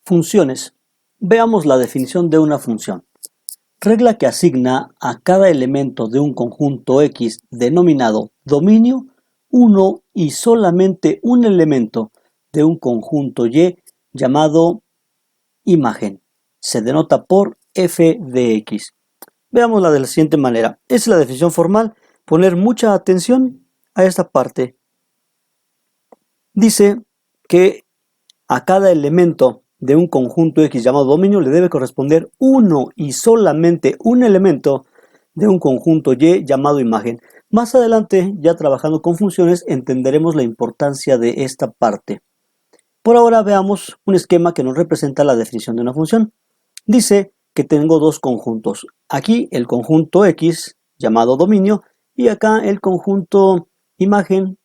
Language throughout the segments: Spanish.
Funciones. Veamos la definición de una función. Regla que asigna a cada elemento de un conjunto X denominado dominio uno y solamente un elemento de un conjunto Y llamado imagen. Se denota por f de x. Veámosla de la siguiente manera. Esta es la definición formal. Poner mucha atención a esta parte. Dice que a cada elemento de un conjunto X llamado dominio le debe corresponder uno y solamente un elemento de un conjunto Y llamado imagen. Más adelante, ya trabajando con funciones, entenderemos la importancia de esta parte. Por ahora veamos un esquema que nos representa la definición de una función. Dice que tengo dos conjuntos. Aquí el conjunto X llamado dominio y acá el conjunto imagen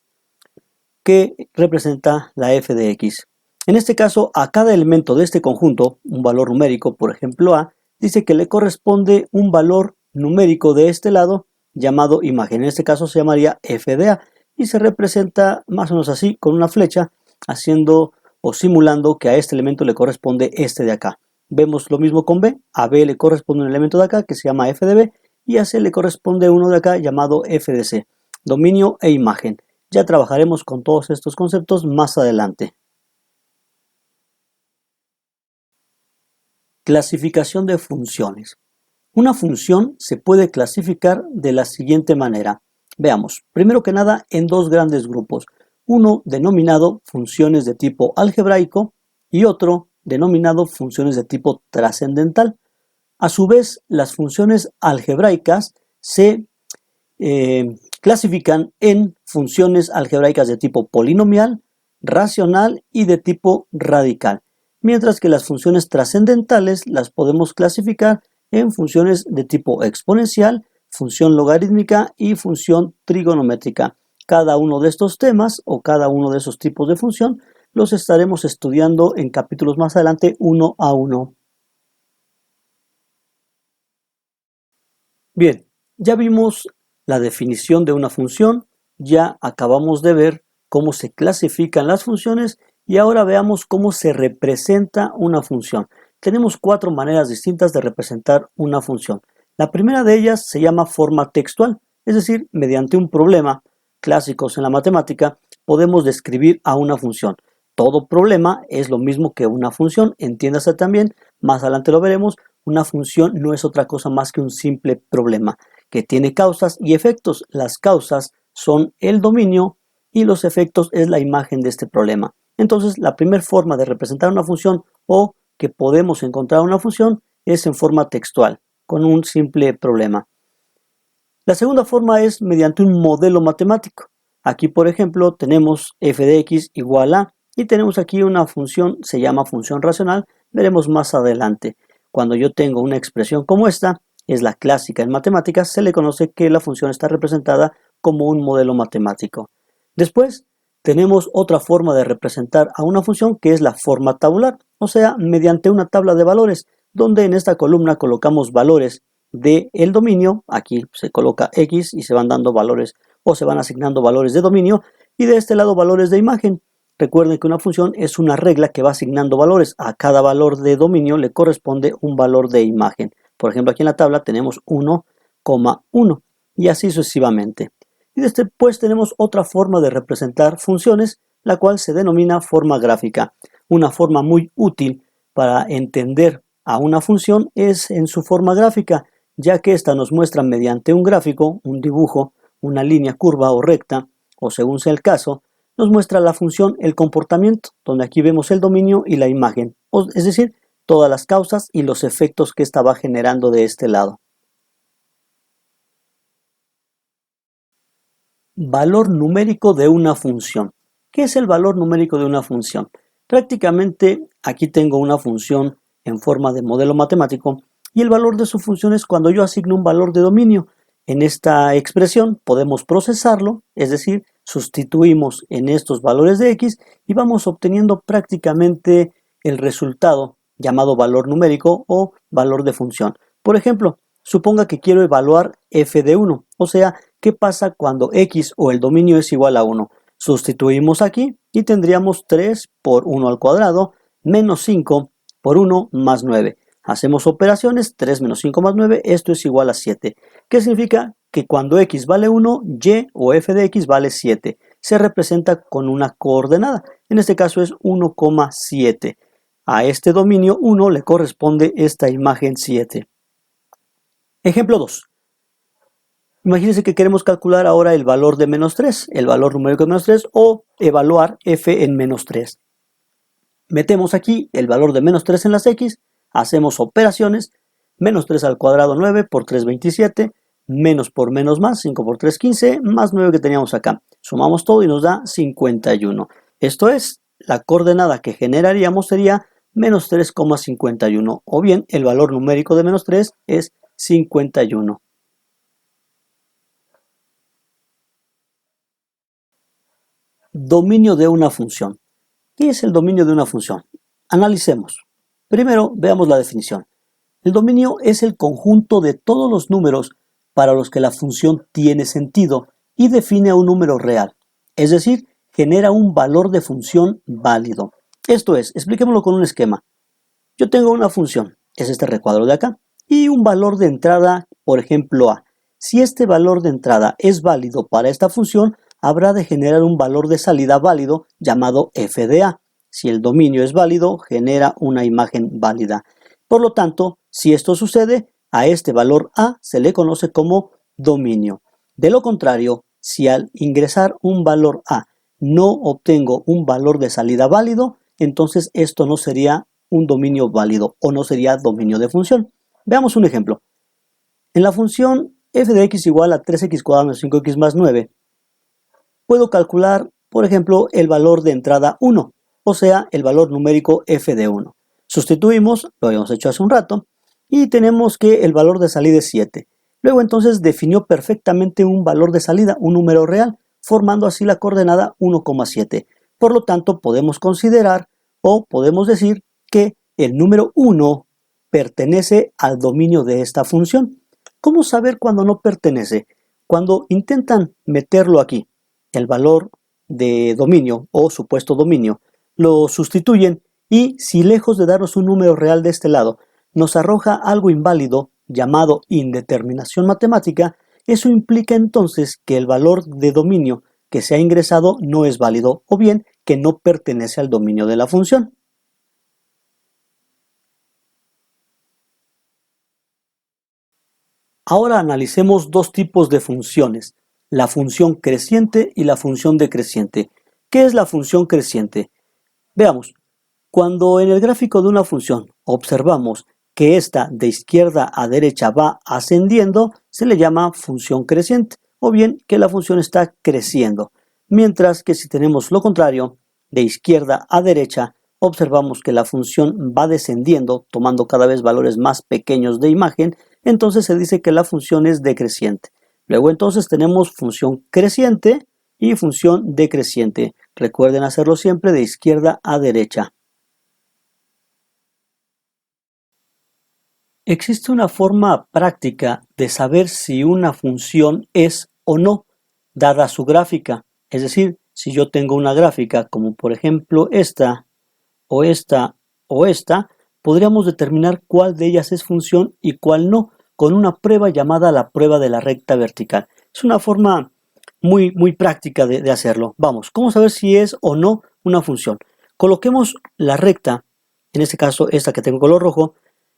que representa la f de x. En este caso, a cada elemento de este conjunto, un valor numérico, por ejemplo A, dice que le corresponde un valor numérico de este lado llamado imagen. En este caso se llamaría f de A y se representa más o menos así, con una flecha, haciendo o simulando que a este elemento le corresponde este de acá. Vemos lo mismo con B. A B le corresponde un elemento de acá que se llama f de B y a C le corresponde uno de acá llamado f de C. Dominio e imagen. Ya trabajaremos con todos estos conceptos más adelante. Clasificación de funciones. Una función se puede clasificar de la siguiente manera. Veamos, primero que nada en dos grandes grupos. Uno denominado funciones de tipo algebraico y otro denominado funciones de tipo trascendental. A su vez, las funciones algebraicas se clasifican en funciones algebraicas de tipo polinomial, racional y de tipo radical, mientras que las funciones trascendentales las podemos clasificar en funciones de tipo exponencial, función logarítmica y función trigonométrica. Cada uno de estos temas o cada uno de esos tipos de función los estaremos estudiando en capítulos más adelante uno a uno. Bien, ya vimos la definición de una función, ya acabamos de ver cómo se clasifican las funciones y ahora veamos cómo se representa una función. Tenemos cuatro maneras distintas de representar una función. La primera de ellas se llama forma textual, es decir, mediante un problema clásicos en la matemática podemos describir a una función. Todo problema es lo mismo que una función, entiéndase también, más adelante lo veremos, una función no es otra cosa más que un simple problema que tiene causas y efectos. Las causas son el dominio y los efectos es la imagen de este problema. Entonces, la primera forma de representar una función o que podemos encontrar una función es en forma textual, con un simple problema. La segunda forma es mediante un modelo matemático. Aquí, por ejemplo, tenemos f de x igual a y tenemos aquí una función, se llama función racional, veremos más adelante. Cuando yo tengo una expresión como esta, es la clásica en matemáticas, se le conoce que la función está representada como un modelo matemático. Después tenemos otra forma de representar a una función que es la forma tabular, o sea, mediante una tabla de valores, donde en esta columna colocamos valores del dominio, aquí se coloca x y se van dando valores o se van asignando valores de dominio, y de este lado valores de imagen. Recuerden que una función es una regla que va asignando valores. A cada valor de dominio le corresponde un valor de imagen. Por ejemplo, aquí en la tabla tenemos 1,1 y así sucesivamente. Y después tenemos otra forma de representar funciones, la cual se denomina forma gráfica. Una forma muy útil para entender a una función es en su forma gráfica, ya que esta nos muestra mediante un gráfico, un dibujo, una línea curva o recta, o según sea el caso, nos muestra la función, el comportamiento, donde aquí vemos el dominio y la imagen, es decir, todas las causas y los efectos que ésta va generando de este lado. Valor numérico de una función. ¿Qué es el valor numérico de una función? Prácticamente aquí tengo una función en forma de modelo matemático y el valor de su función es cuando yo asigno un valor de dominio. En esta expresión podemos procesarlo, es decir, sustituimos en estos valores de x y vamos obteniendo prácticamente el resultado llamado valor numérico o valor de función. Por ejemplo, suponga que quiero evaluar f de 1, o sea, ¿qué pasa cuando x o el dominio es igual a 1? Sustituimos aquí y tendríamos 3 por 1 al cuadrado menos 5 por 1 más 9. Hacemos operaciones, 3 menos 5 más 9, esto es igual a 7. ¿Qué significa? Que cuando x vale 1, y o f de x vale 7. Se representa con una coordenada, en este caso es 1,7. A este dominio 1 le corresponde esta imagen 7. Ejemplo 2. Imagínense que queremos calcular ahora el valor de menos 3, el valor numérico de menos 3, o evaluar f en menos 3. Metemos aquí el valor de menos 3 en las x, hacemos operaciones, menos 3 al cuadrado 9 por 3 27, menos por menos más, 5 por 3 15, más 9 que teníamos acá. Sumamos todo y nos da 51. Esto es, la coordenada que generaríamos sería menos 3,51, o bien el valor numérico de menos 3 es 51. Dominio de una función. ¿Qué es el dominio de una función? Analicemos. Primero, veamos la definición. El dominio es el conjunto de todos los números para los que la función tiene sentido y define un número real. Es decir, genera un valor de función válido. Esto es, expliquémoslo con un esquema. Yo tengo una función, es este recuadro de acá, y un valor de entrada, por ejemplo a. Si este valor de entrada es válido para esta función, habrá de generar un valor de salida válido llamado f de a. Si el dominio es válido, genera una imagen válida. Por lo tanto, si esto sucede, a este valor a se le conoce como dominio. De lo contrario, si al ingresar un valor a no obtengo un valor de salida válido, entonces esto no sería un dominio válido o no sería dominio de función. Veamos un ejemplo. En la función f de x igual a 3x cuadrado menos 5x más 9, puedo calcular, por ejemplo, el valor de entrada 1, o sea, el valor numérico f de 1. Sustituimos, lo habíamos hecho hace un rato, y tenemos que el valor de salida es 7. Luego entonces definió perfectamente un valor de salida, un número real, formando así la coordenada 1,7. Por lo tanto, podemos considerar o podemos decir que el número 1 pertenece al dominio de esta función. ¿Cómo saber cuándo no pertenece? Cuando intentan meterlo aquí, el valor de dominio o supuesto dominio, lo sustituyen y si lejos de darnos un número real de este lado, nos arroja algo inválido llamado indeterminación matemática, eso implica entonces que el valor de dominio que se ha ingresado no es válido o bien que no pertenece al dominio de la función. Ahora analicemos dos tipos de funciones, la función creciente y la función decreciente. ¿Qué es la función creciente? Veamos, cuando en el gráfico de una función observamos que ésta de izquierda a derecha va ascendiendo, se le llama función creciente, o bien que la función está creciendo. Mientras que si tenemos lo contrario, de izquierda a derecha, observamos que la función va descendiendo, tomando cada vez valores más pequeños de imagen, entonces se dice que la función es decreciente. Luego entonces tenemos función creciente y función decreciente. Recuerden hacerlo siempre de izquierda a derecha. Existe una forma práctica de saber si una función es o no, dada su gráfica. Es decir, si yo tengo una gráfica como por ejemplo esta, o esta, o esta, podríamos determinar cuál de ellas es función y cuál no, con una prueba llamada la prueba de la recta vertical. Es una forma muy práctica de hacerlo. Vamos, ¿cómo saber si es o no una función? Coloquemos la recta, en este caso esta que tengo color rojo,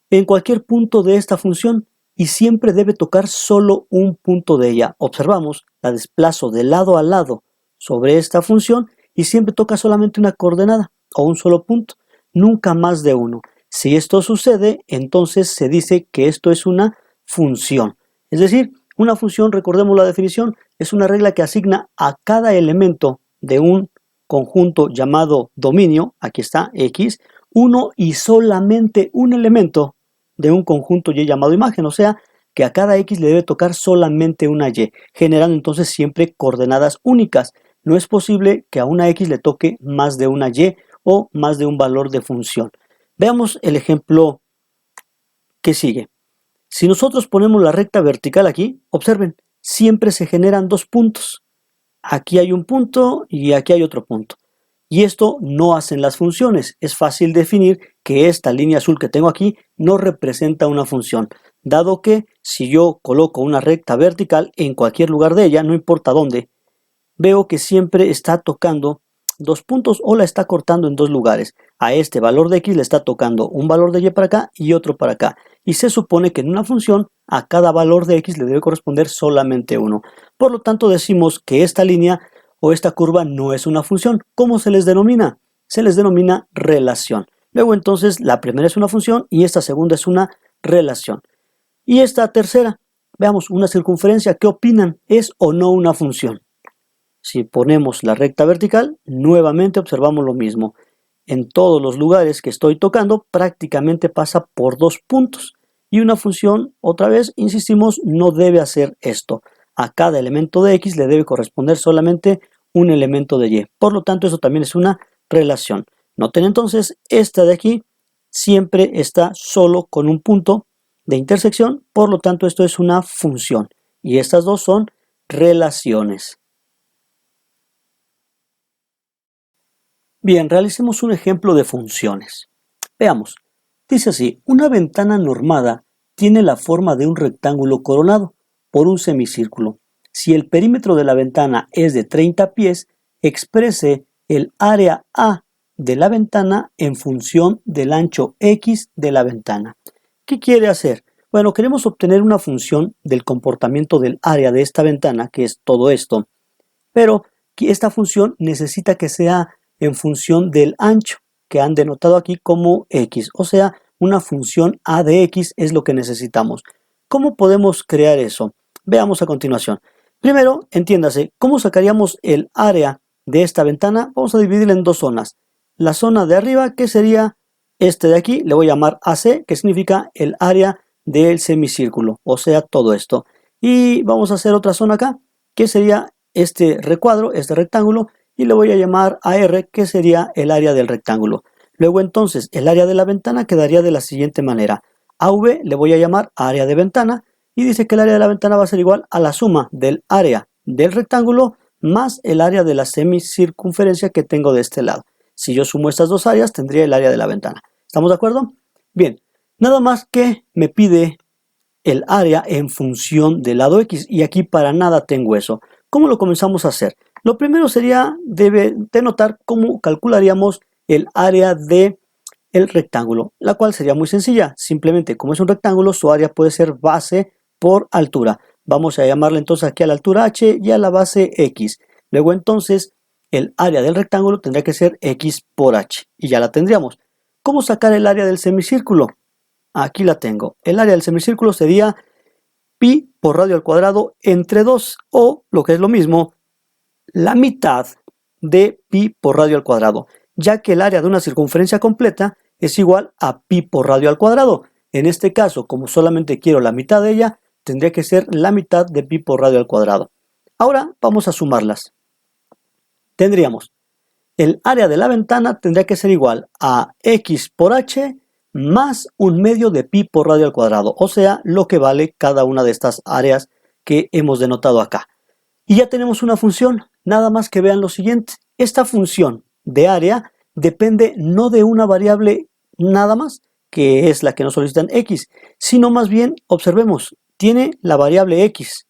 en cualquier punto de esta función y siempre debe tocar solo un punto de ella. Observamos, la desplazo de lado a lado sobre esta función y siempre toca solamente una coordenada o un solo punto, nunca más de uno. Si esto sucede, entonces se dice que esto es una función. Es decir, una función, recordemos la definición, es una regla que asigna a cada elemento de un conjunto llamado dominio, aquí está X, uno y solamente un elemento de un conjunto Y llamado imagen, o sea, que a cada X le debe tocar solamente una Y, generando entonces siempre coordenadas únicas. No es posible que a una X le toque más de una Y o más de un valor de función. Veamos el ejemplo que sigue. Si nosotros ponemos la recta vertical aquí, observen, siempre se generan dos puntos. Aquí hay un punto y aquí hay otro punto. Y esto no hacen las funciones. Es fácil definir que esta línea azul que tengo aquí no representa una función, dado que si yo coloco una recta vertical en cualquier lugar de ella, no importa dónde, veo que siempre está tocando dos puntos o la está cortando en dos lugares. A este valor de x le está tocando un valor de y para acá y otro para acá. Y se supone que en una función a cada valor de x le debe corresponder solamente uno. Por lo tanto decimos que esta línea o esta curva no es una función. ¿Cómo se les denomina? Se les denomina relación. Luego entonces la primera es una función y esta segunda es una relación. Y esta tercera, veamos, una circunferencia, ¿qué opinan? ¿Es o no una función? Si ponemos la recta vertical, nuevamente observamos lo mismo. En todos los lugares que estoy tocando, prácticamente pasa por dos puntos. Y una función, otra vez, insistimos, no debe hacer esto. A cada elemento de x le debe corresponder solamente un elemento de y. Por lo tanto, eso también es una relación. Noten entonces, esta de aquí siempre está solo con un punto de intersección. Por lo tanto, esto es una función. Y estas dos son relaciones. Bien, realicemos un ejemplo de funciones. Veamos, dice así, una ventana normada tiene la forma de un rectángulo coronado por un semicírculo. Si el perímetro de la ventana es de 30 pies, exprese el área A de la ventana en función del ancho X de la ventana. ¿Qué quiere hacer? Bueno, queremos obtener una función del comportamiento del área de esta ventana, que es todo esto, pero esta función necesita que sea en función del ancho, que han denotado aquí como x, o sea, una función a de x es lo que necesitamos. ¿Cómo podemos crear eso? Veamos a continuación. Primero, entiéndase, ¿cómo sacaríamos el área de esta ventana? Vamos a dividirla en dos zonas. La zona de arriba, que sería este de aquí, le voy a llamar AC, que significa el área del semicírculo, o sea, todo esto. Y vamos a hacer otra zona acá, que sería este recuadro, este rectángulo, y le voy a llamar AR, que sería el área del rectángulo. Luego entonces el área de la ventana quedaría de la siguiente manera. AV le voy a llamar área de ventana y dice que el área de la ventana va a ser igual a la suma del área del rectángulo más el área de la semicircunferencia que tengo de este lado. Si yo sumo estas dos áreas tendría el área de la ventana. ¿Estamos de acuerdo? Bien, nada más que me pide el área en función del lado X y aquí para nada tengo eso. ¿Cómo lo comenzamos a hacer? Lo primero sería denotar cómo calcularíamos el área del rectángulo, la cual sería muy sencilla. Simplemente, como es un rectángulo, su área puede ser base por altura. Vamos a llamarle entonces aquí a la altura h y a la base x. Luego entonces, el área del rectángulo tendría que ser x por h. Y ya la tendríamos. ¿Cómo sacar el área del semicírculo? Aquí la tengo. El área del semicírculo sería pi por radio al cuadrado entre 2, o lo que es lo mismo, la mitad de pi por radio al cuadrado, ya que el área de una circunferencia completa es igual a pi por radio al cuadrado. En este caso, como solamente quiero la mitad de ella, tendría que ser la mitad de pi por radio al cuadrado. Ahora vamos a sumarlas. Tendríamos el área de la ventana tendría que ser igual a x por h más un medio de pi por radio al cuadrado, o sea, lo que vale cada una de estas áreas que hemos denotado acá. Y ya tenemos una función, nada más que vean lo siguiente. Esta función de área depende no de una variable nada más, que es la que nos solicitan x, sino más bien, observemos, tiene la variable x,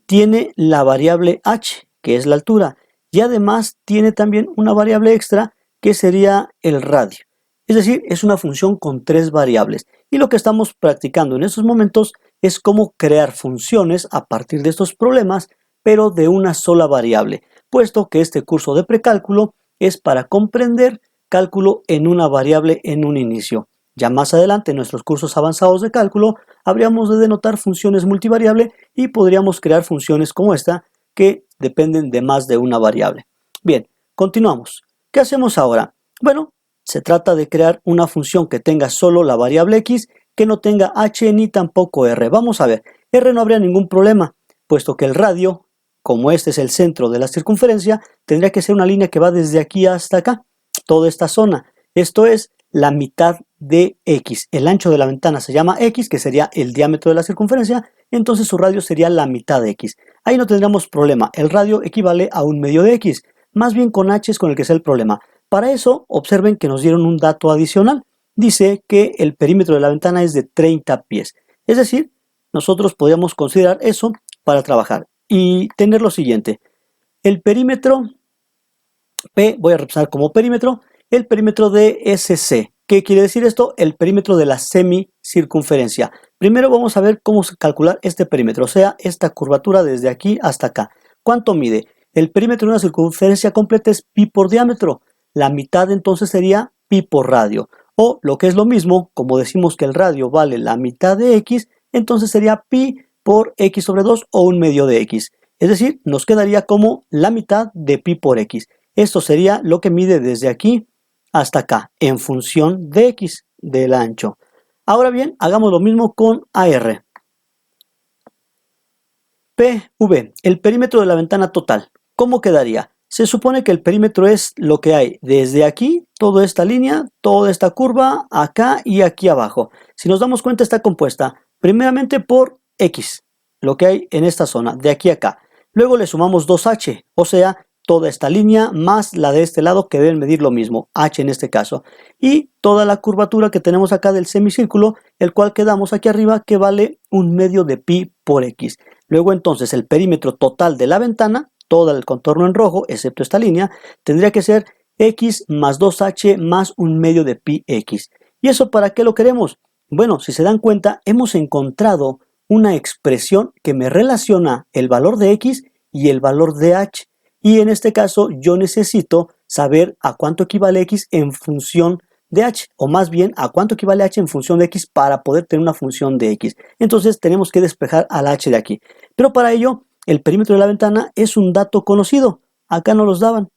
tiene la variable h, que es la altura, y además tiene también una variable extra, que sería el radio. Es decir, es una función con tres variables. Y lo que estamos practicando en estos momentos es cómo crear funciones a partir de estos problemas, pero de una sola variable, puesto que este curso de precálculo es para comprender cálculo en una variable en un inicio. Ya más adelante en nuestros cursos avanzados de cálculo habríamos de denotar funciones multivariable y podríamos crear funciones como esta que dependen de más de una variable. Bien, continuamos. ¿Qué hacemos ahora? Bueno, se trata de crear una función que tenga solo la variable x, que no tenga h ni tampoco r. Vamos a ver, r no habría ningún problema, puesto que el radio, como este es el centro de la circunferencia, tendría que ser una línea que va desde aquí hasta acá, toda esta zona. Esto es la mitad de x. El ancho de la ventana se llama x, que sería el diámetro de la circunferencia, entonces su radio sería la mitad de x. Ahí no tendríamos problema, el radio equivale a un medio de x, más bien con h es con el que es el problema. Para eso, observen que nos dieron un dato adicional. dice que el perímetro de la ventana es de 30 pies. Es decir, nosotros podríamos considerar eso para trabajar y tener lo siguiente. El perímetro P, voy a representar como perímetro, el perímetro de SC. ¿Qué quiere decir esto? El perímetro de la semicircunferencia. Primero vamos a ver cómo calcular este perímetro, o sea, esta curvatura desde aquí hasta acá. ¿Cuánto mide? El perímetro de una circunferencia completa es pi por diámetro. La mitad entonces sería pi por radio. O lo que es lo mismo, como decimos que el radio vale la mitad de x, entonces sería pi por x sobre 2 o un medio de x. Es decir, nos quedaría como la mitad de pi por x. Esto sería lo que mide desde aquí hasta acá, en función de x, del ancho. Ahora bien, hagamos lo mismo con AR. PV, el perímetro de la ventana total. ¿Cómo quedaría? Se supone que el perímetro es lo que hay desde aquí, toda esta línea, toda esta curva, acá y aquí abajo. Si nos damos cuenta, está compuesta primeramente por X, lo que hay en esta zona, de aquí a acá. Luego le sumamos 2H, o sea, toda esta línea más la de este lado que deben medir lo mismo, H en este caso. Y toda la curvatura que tenemos acá del semicírculo, el cual quedamos aquí arriba, que vale un medio de pi por X. Luego entonces el perímetro total de la ventana, todo el contorno en rojo, excepto esta línea, tendría que ser x más 2h más un medio de pi x. ¿Y eso para qué lo queremos? Bueno, si se dan cuenta, hemos encontrado una expresión que me relaciona el valor de x y el valor de h. Y en este caso yo necesito saber a cuánto equivale x en función de h, o más bien a cuánto equivale h en función de x para poder tener una función de x. Entonces tenemos que despejar al h de aquí. Pero para ello, el perímetro de la ventana es un dato conocido. Acá no los daban.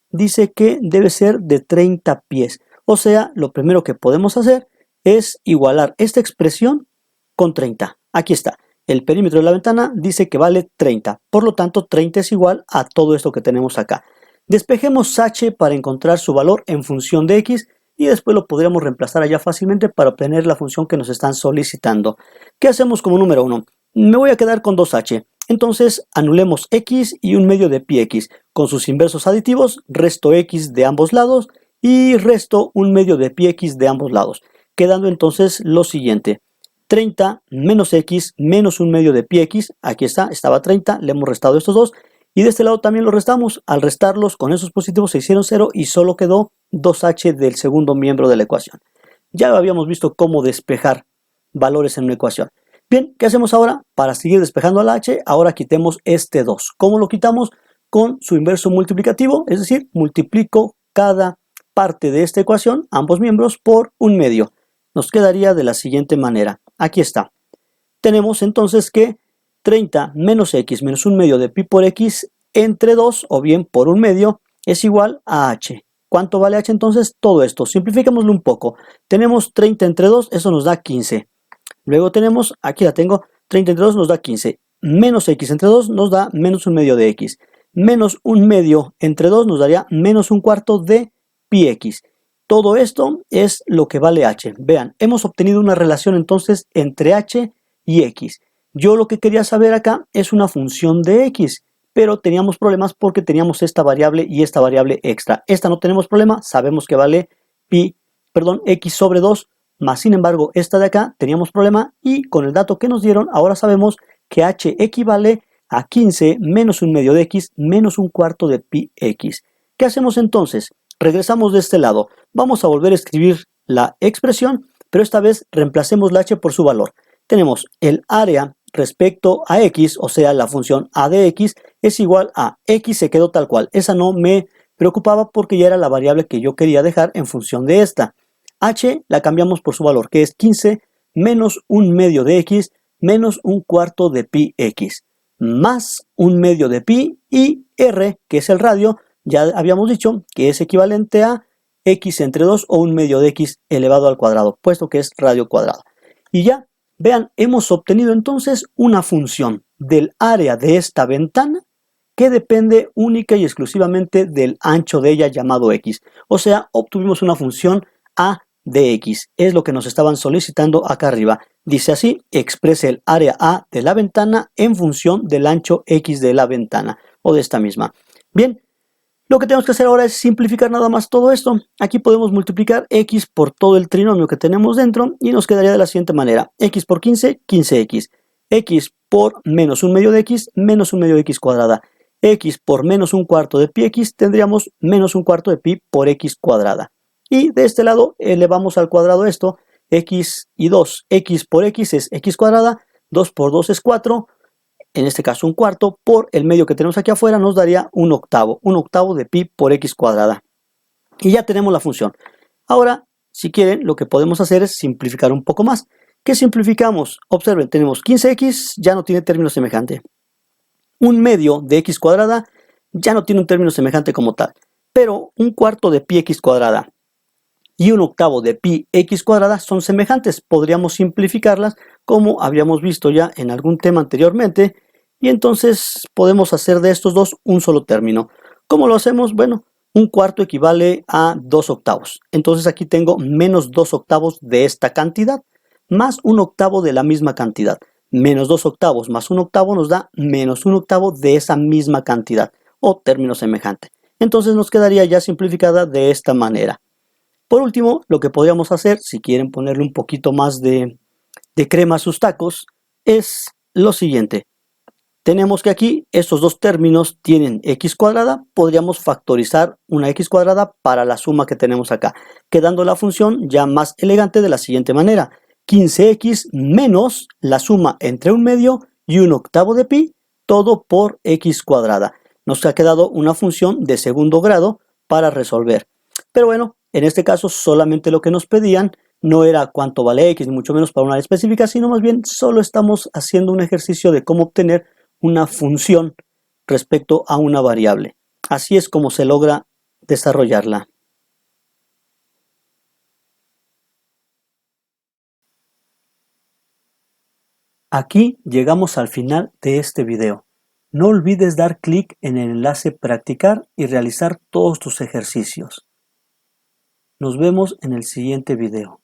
Dice que debe ser de 30 pies. O sea, lo primero que podemos hacer es igualar esta expresión con 30. Aquí está. El perímetro de la ventana dice que vale 30. Por lo tanto, 30 es igual a todo esto que tenemos acá. Despejemos h para encontrar su valor en función de x y después lo podríamos reemplazar allá fácilmente para obtener la función que nos están solicitando. ¿Qué hacemos como número 1? Me voy a quedar con 2h. Entonces anulemos x y un medio de pi x. Con sus inversos aditivos, resto x de ambos lados y resto un medio de pi x de ambos lados. Quedando entonces lo siguiente. 30 menos x menos un medio de pi x. Aquí está, estaba 30, le hemos restado estos dos. Y de este lado también lo restamos. Al restarlos con esos positivos se hicieron 0 y solo quedó 2h del segundo miembro de la ecuación. Ya habíamos visto cómo despejar valores en una ecuación. Bien, ¿qué hacemos ahora? Para seguir despejando la h, ahora quitemos este 2. ¿Cómo lo quitamos? Con su inverso multiplicativo, es decir, multiplico cada parte de esta ecuación, ambos miembros, por un medio. Nos quedaría de la siguiente manera. Aquí está. Tenemos entonces que 30 menos x menos un medio de pi por x entre 2, o bien por un medio, es igual a h. ¿Cuánto vale h entonces? Todo esto. Simplificémoslo un poco. Tenemos 30 entre 2, eso nos da 15. Luego tenemos, aquí la tengo, 30 entre 2 nos da 15. Menos x entre 2 nos da menos un medio de x. Menos un medio entre 2 nos daría menos un cuarto de pi x. Todo esto es lo que vale h. Vean, hemos obtenido una relación entonces entre h y x. Yo lo que quería saber acá es una función de x, pero teníamos problemas porque teníamos esta variable y esta variable extra. Esta no tenemos problema, sabemos que vale x sobre 2, más sin embargo esta de acá teníamos problema y con el dato que nos dieron ahora sabemos que h equivale a 15 menos un medio de x menos un cuarto de pi x. ¿Qué hacemos entonces? Regresamos de este lado. Vamos a volver a escribir la expresión, pero esta vez reemplacemos la h por su valor. Tenemos el área respecto a x, o sea, la función a de x es igual a x se quedó tal cual. Esa no me preocupaba porque ya era la variable que yo quería dejar en función de esta. H la cambiamos por su valor, que es 15 menos un medio de x menos un cuarto de pi x, más un medio de pi y r, que es el radio, ya habíamos dicho que es equivalente a x entre 2 o un medio de x elevado al cuadrado, puesto que es radio cuadrado. Y ya, vean, hemos obtenido entonces una función del área de esta ventana que depende única y exclusivamente del ancho de ella llamado x. O sea, obtuvimos una función a de x. Es lo que nos estaban solicitando acá arriba. Dice así, exprese el área a de la ventana en función del ancho x de la ventana o de esta misma. Bien, Lo que tenemos que hacer ahora es simplificar nada más todo esto. Aquí podemos multiplicar x por todo el trinomio que tenemos dentro y nos quedaría de la siguiente manera. X por 15, 15x. X por menos un medio de x, menos un medio de x cuadrada. X por menos un cuarto de pi x, tendríamos menos un cuarto de pi por x cuadrada. Y de este lado elevamos al cuadrado esto, x y 2. X por x es x cuadrada, 2 por 2 es 4. En este caso un cuarto, por el medio que tenemos aquí afuera nos daría un octavo de pi por x cuadrada. Y ya tenemos la función. Ahora, si quieren, lo que podemos hacer es simplificar un poco más. ¿Qué simplificamos? Observen, tenemos 15x, ya no tiene término semejante. Un medio de x cuadrada ya no tiene un término semejante como tal. Pero un cuarto de pi x cuadrada y un octavo de pi x cuadrada son semejantes. Podríamos simplificarlas como habíamos visto ya en algún tema anteriormente, y entonces podemos hacer de estos dos un solo término. ¿Cómo lo hacemos? Bueno, un cuarto equivale a 2 octavos. Entonces aquí tengo menos 2 octavos de esta cantidad, más un octavo de la misma cantidad. Menos 2 octavos más un octavo nos da menos un octavo de esa misma cantidad, o término semejante. Entonces nos quedaría ya simplificada de esta manera. Por último, lo que podríamos hacer, si quieren ponerle un poquito más de crema a sus tacos, es lo siguiente. Tenemos que aquí estos dos términos tienen x cuadrada, podríamos factorizar una x cuadrada para la suma que tenemos acá, quedando la función ya más elegante de la siguiente manera. 15x menos la suma entre un medio y un octavo de pi, todo por x cuadrada. Nos ha quedado una función de segundo grado para resolver. Pero bueno, en este caso solamente lo que nos pedían no era cuánto vale x, ni mucho menos para una área específica, sino más bien solo estamos haciendo un ejercicio de cómo obtener una función respecto a una variable. Así es como se logra desarrollarla. Aquí llegamos al final de este video. No olvides dar clic en el enlace practicar y realizar todos tus ejercicios. Nos vemos en el siguiente video.